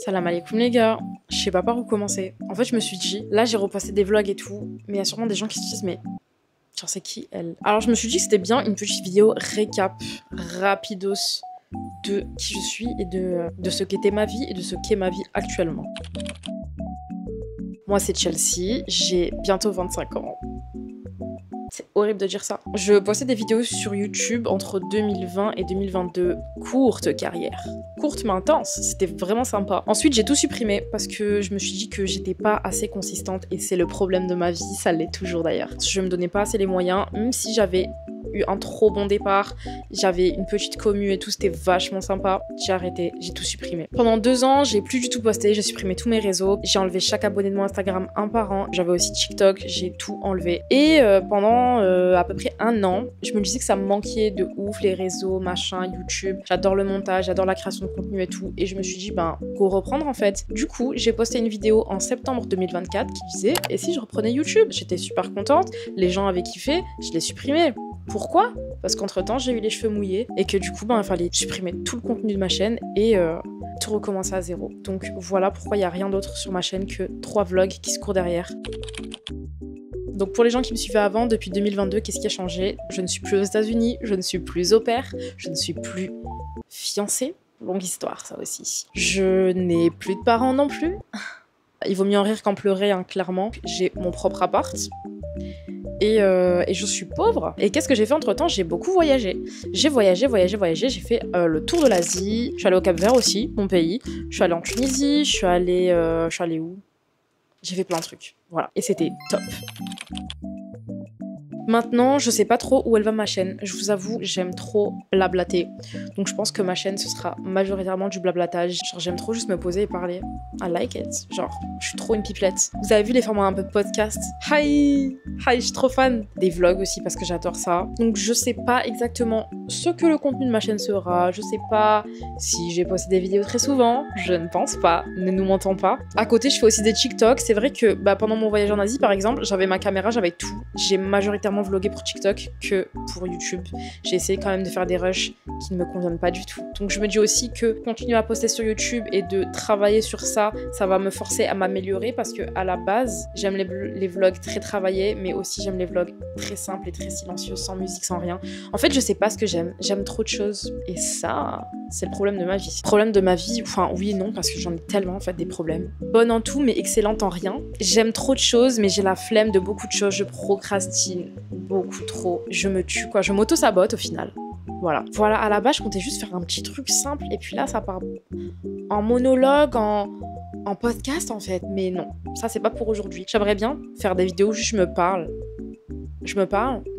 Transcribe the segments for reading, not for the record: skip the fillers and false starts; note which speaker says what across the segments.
Speaker 1: Salam alaikum les gars, je sais pas par où commencer. En fait je me suis dit, là j'ai reposté des vlogs et tout, mais il y a sûrement des gens qui se disent mais genre c'est qui elle? Alors je me suis dit que c'était bien une petite vidéo récap, rapidos, de qui je suis et de ce qu'était ma vie et de ce qu'est ma vie actuellement. Moi c'est Chelsea, j'ai bientôt 25 ans. C'est horrible de dire ça. Je postais des vidéos sur YouTube entre 2020 et 2022. Courte carrière. Courte mais intense. C'était vraiment sympa. Ensuite, j'ai tout supprimé parce que je me suis dit que j'étais pas assez consistante et c'est le problème de ma vie. Ça l'est toujours d'ailleurs. Je me donnais pas assez les moyens, même si j'avais eu un trop bon départ, j'avais une petite commu et tout, c'était vachement sympa. J'ai arrêté, j'ai tout supprimé. Pendant 2 ans, j'ai plus du tout posté, j'ai supprimé tous mes réseaux, j'ai enlevé chaque abonné de mon Instagram un par an, j'avais aussi TikTok, j'ai tout enlevé. Et pendant à peu près 1 an, je me disais que ça me manquait de ouf, les réseaux, machin, YouTube. J'adore le montage, j'adore la création de contenu et tout. Et je me suis dit, ben, go reprendre en fait. Du coup, j'ai posté une vidéo en septembre 2024 qui disait, et si je reprenais YouTube? J'étais super contente, les gens avaient kiffé, je l'ai supprimé. Pourquoi? Parce qu'entre temps j'ai eu les cheveux mouillés et que du coup il fallait supprimer tout le contenu de ma chaîne et tout recommencer à zéro. Donc voilà pourquoi il n'y a rien d'autre sur ma chaîne que 3 vlogs qui se courent derrière. Donc pour les gens qui me suivaient avant, depuis 2022, qu'est-ce qui a changé? Je ne suis plus aux États-Unis, je ne suis plus au pair, je ne suis plus fiancée. Longue histoire ça aussi. Je n'ai plus de parents non plus. Il vaut mieux en rire qu'en pleurer, hein, clairement. J'ai mon propre appart. Et je suis pauvre. Et qu'est-ce que j'ai fait entre temps? J'ai beaucoup voyagé. J'ai voyagé. J'ai fait le tour de l'Asie. Je suis allée au Cap-Vert aussi, mon pays. Je suis allée en Tunisie. Je suis allée où? J'ai fait plein de trucs. Voilà. Et c'était top. Maintenant, je sais pas trop où elle va ma chaîne. Je vous avoue, j'aime trop blablater. Donc je pense que ma chaîne, ce sera majoritairement du blablatage. Genre, j'aime trop juste me poser et parler. I like it. Genre, je suis trop une pipelette. Vous avez vu les formats un peu podcast? Hi, je suis trop fan. Des vlogs aussi parce que j'adore ça. Donc je sais pas exactement ce que le contenu de ma chaîne sera. Je sais pas si j'ai posté des vidéos très souvent. Je ne pense pas. Ne nous mentons pas. À côté, je fais aussi des TikTok. C'est vrai que pendant mon voyage en Asie, par exemple, j'avais ma caméra, j'avais tout. J'ai majoritairement vlogué pour TikTok que pour YouTube. J'ai essayé quand même de faire des rushs qui ne me conviennent pas du tout. Donc je me dis aussi que continuer à poster sur YouTube et de travailler sur ça, ça va me forcer à m'améliorer parce que à la base, j'aime les vlogs très travaillés, mais aussi j'aime les vlogs très simples et très silencieux, sans musique, sans rien. En fait, je sais pas ce que j'aime. J'aime trop de choses. Et ça, c'est le problème de ma vie. Problème de ma vie, enfin oui et non, parce que j'en ai tellement en fait des problèmes. Bonne en tout, mais excellente en rien. J'aime trop de choses, mais j'ai la flemme de beaucoup de choses. Je procrastine beaucoup trop. Je me tue, quoi. Je m'auto-sabote au final. Voilà, à la base, je comptais juste faire un petit truc simple, et puis là, ça part en monologue, en podcast, en fait. Mais non, ça, c'est pas pour aujourd'hui. J'aimerais bien faire des vidéos où juste je me parle.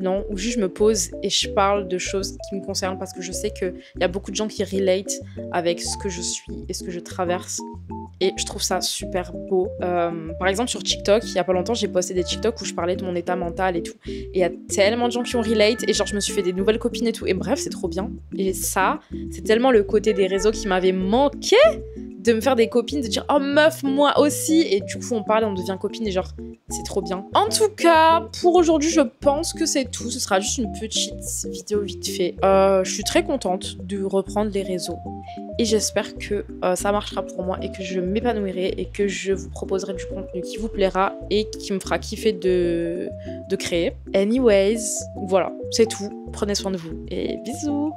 Speaker 1: Non, ou juste je me pose et je parle de choses qui me concernent parce que je sais qu'il y a beaucoup de gens qui relate avec ce que je suis et ce que je traverse. Et je trouve ça super beau. Par exemple, sur TikTok, il y a pas longtemps, j'ai posté des TikTok où je parlais de mon état mental et tout. Et il y a tellement de gens qui ont relate. Et genre, je me suis fait des nouvelles copines et tout. Et bref, c'est trop bien. Et ça, c'est tellement le côté des réseaux qui m'avait manqué. De me faire des copines, de dire « Oh meuf, moi aussi !» Et du coup, on parle et on devient copine et genre, c'est trop bien. En tout cas, pour aujourd'hui, je pense que c'est tout. Ce sera juste une petite vidéo vite fait. Je suis très contente de reprendre les réseaux. Et j'espère que ça marchera pour moi et que je m'épanouirai et que je vous proposerai du contenu qui vous plaira et qui me fera kiffer de créer. Anyways, voilà, c'est tout. Prenez soin de vous et bisous!